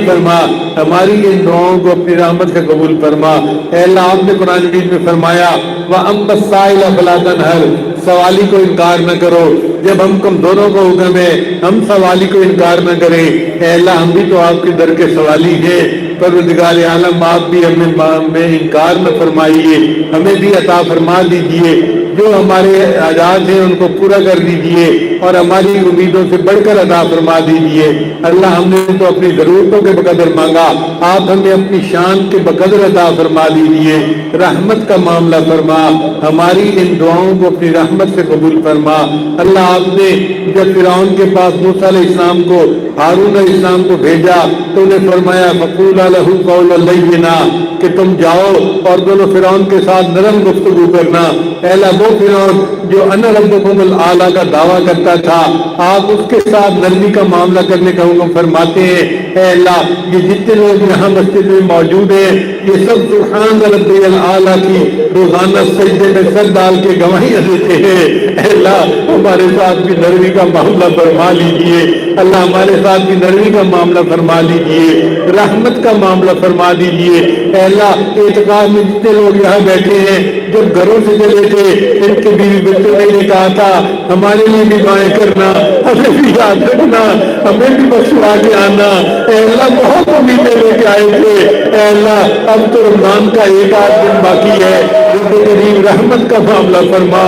فرما, ہماری ان دعاؤں کو اپنی رحمت سے قبول فرما. اے اللہ آپ نے قرآن مجید میں فرمایا وَأَمَّا السَّائِلَ فَلَا تَنْهَرْ, سوالی کو انکار نہ کرو. جب ہم دونوں کو حکم ہے ہم سوالی کو انکار نہ کریں. اے اللہ ہم بھی تو آپ کے در کے سوالی ہیں. پروردگار عالم آپ بھی ہمیں انکار نہ فرمائیے, ہمیں بھی عطا فرما دیجیے. جو ہمارے حاجات ہیں ان کو پورا کر دیجیے اور ہماری امیدوں سے بڑھ کر عطا فرما دیجیے. اللہ ہم نے تو اپنی ضرورتوں کے بقدر مانگا, آپ ہمیں اپنی شان کے بقدر عطا فرما دیجیے. رحمت کا معاملہ فرما, ہماری ان دعاؤں کو اپنی رحمت سے قبول فرما. اللہ آپ نے جب فرعون کے پاس موسیٰ علیہ السلام کو, ہارون علیہ السلام کو بھیجا تو انہیں فرمایا فَقُولَا لَهُ قَوْلًا لَيِّنًا, کہ تم جاؤ اور دونوں فرعون کے ساتھ نرم گفتگو کرنا. اے اللہ وہ فرعون جو انا ربکم الاعلیٰ کا دعویٰ کرتا تھا, آپ اس کے ساتھ نرمی کا معاملہ کرنے کا حکم فرماتے ہیں. اے اللہ یہ جتنے لوگ یہاں مسجد میں موجود ہیں یہ سب سبحان ربی الاعلیٰ کی روزانہ سجدے میں سر ڈال کے گواہیاں دیتے ہیں. اے اللہ ہمارے ساتھ بھی نرمی کا معاملہ فرما لیجیے. اللہ ہمارے ساتھ بھی نرمی کا معاملہ فرما لیجیے, رحمت کا معاملہ فرما دیجیے. اے اللہ اعتکاف میں جتنے لوگ یہاں بیٹھے ہیں جب گھروں سے چلے تھے ان کے بیوی بچوں نے یہ کہا تھا ہمارے لیے بھی دعائیں کرنا, ہمیں بھی یاد رکھنا, ہمیں بھی بخشوا کے آنا. اے اللہ بہت امیدیں لے کے آئے تھے. اے اللہ اب تو رمضان کا ایک آدھ دن باقی ہے, رب کریم رحمت کا معاملہ فرما,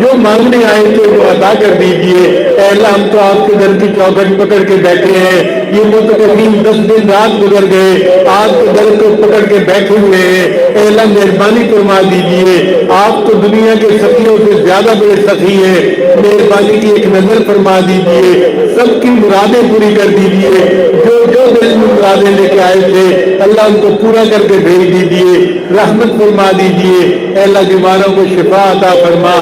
جو مانگنے آئے تھے وہ ادا کر دیجیے. اے اللہ ہم تو آپ کے در کی چوکھٹ پکڑ کے بیٹھے ہیں, یہ متقین 10 دن رات گزر گئے آپ کے در کو پکڑ کے بیٹھے ہوئے ہیں. اے اللہ مہربانی فرما دیجیے, آپ تو دنیا کے سخیوں سے زیادہ بڑے سخی ہیں. مہربانی کی ایک نظر فرما دیجیے, سب کی مرادیں پوری کر دیجیے. جو دل میں مرادیں لے کے آئے تھے اللہ ان کو پورا کر کے بھیج دیجیے, رحمت فرما دیجیے. اے اللہ بیماروں کو شفا عطا فرما,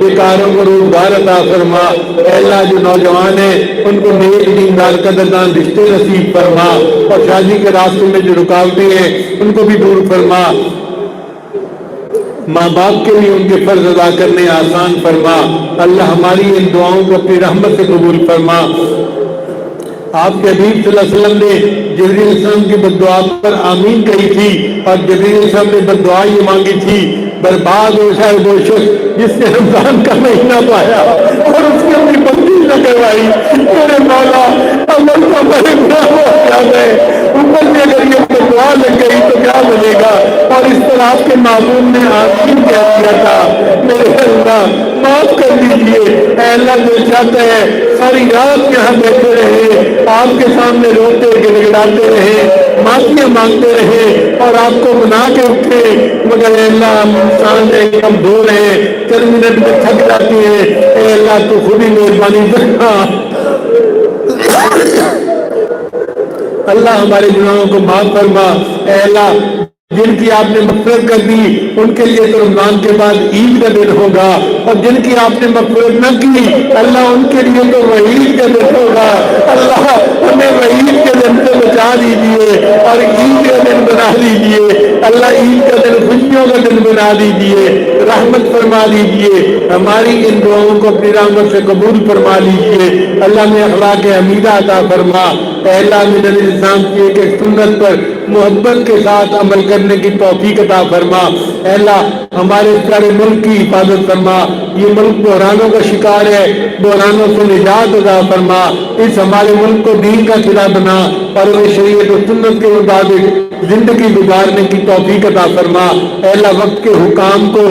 بیکاروں کو روزگار عطا فرما. اے اللہ جو نوجوان ہیں ان کو نیک دیندار قدردان رشتے نصیب فرما, اور شادی کے راستے میں جو رکاوٹیں ہیں ان کو بھی دور فرما. ماں باپ کے لیے ان کے فرض ادا کرنے آسان فرما. اللہ ہماری ان دعاؤں کو اپنی رحمت سے قبول فرما. آپ کے حبیب صلی اللہ علیہ وسلم نے جبریل علیہ السلام کی بددعا پر آمین کہی تھی, اور جبریل علیہ السلام نے بددعا یہ مانگی تھی برباد ہو جائے وہ شخص جس نے رمضان کا مہینہ پایا اور اس کی اپنی بندی نہ کروائی. میرے مولا عمل کا بڑے گناہ ہو جاتا ہے, اوپر سے اگر یہ بددعا لگ گئی تو کیا بنے گا. اور اس طرح آپ کے معمول نے آمین کہہ دیا تھا. میرے اللہ معاف کر دیجیے. اے اللہ جو چاہتا ہے ساری رات یہاں بیٹھے رہے, آپ کے سامنے روتے گڑگڑاتے رہے, معافیاں مانگتے رہے اور آپ کو منا کے اٹھے, مگر اے اللہ ہم انسان ہیں, ہم دور ہیں, چند منٹ میں تھک جاتے ہیں. اے اللہ تو خود ہی مہربانی کرنا. اللہ ہمارے گناہوں کو معاف فرما. اے اللہ جن کی آپ نے مغفرت کر دی ان کے لیے تو رمضان کے بعد عید کا دن ہوگا, اور جن کی آپ نے مغفرت نہ کی اللہ ان کے لیے تو وعید کا دن ہوگا. اللہ ہمیں وعید کے دن سے بچا دیجیے اور عید کا دن بنا دیجیے. اللہ عید کا دن خوشیوں کا دن بنا دیجیے, رحمت فرما دیجیے. ہماری ان دعاؤں کو اپنی رحمت سے قبول فرما لیجیے. اللہ نے اخلاق حمیدہ عطا فرما. اے اللہ نبی علیہ السلام کی ایک ایک سنت پر محبت کے ساتھ عمل کرنے کی توفیق عطا فرما. اے اللہ ہمارے سارے ملک کی حفاظت فرما. یہ ملک بحرانوں کا شکار ہے, بحرانوں سے نجات عطا فرما. اس ہمارے ملک کو دین کا قلعہ بنا اور انہیں شریعت و سنت کے مطابق زندگی گزارنے کی توفیق عطا فرما. اے اللہ وقت کے حکام کو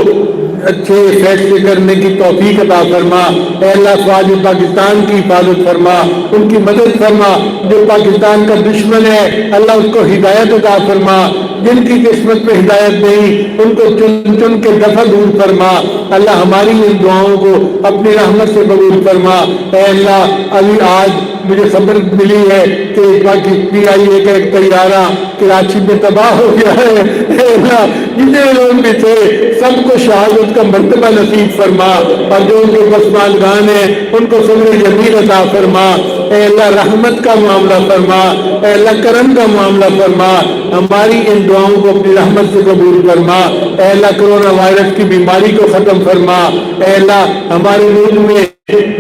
اچھے فیصلے کرنے کی توفیق عطا فرما. اے اللہ فوج پاکستان کی حفاظت فرما, ان کی مدد فرما. جو پاکستان کا دشمن ہے اللہ اس کو ہدایت عطا فرما. جن کی قسمت پہ ہدایت نہیں ان کو چن چن کے دفع دور فرما. اللہ ہماری ان دعاؤں کو اپنی رحمت سے قبول فرما. اے اللہ ابھی آج مجھے خبر ملی ہے کہ PIA کا ایک طیارہ کراچی میں تباہ ہو گیا ہے. اے اللہ جتنے لوگ بھی تھے سب کو شہادت کا مرتبہ نصیب فرما, اور جو ان کے پسماندگان ہیں ان کو صبر جمیل عطا فرما. اے اللہ رحمت کا معاملہ فرما. اے اللہ کرم کا معاملہ فرما. ہماری ان دعاؤں کو اپنی رحمت سے قبول فرما. اے اللہ کرونا وائرس کی بیماری کو ختم فرما. اے اللہ ہمارے ملک میں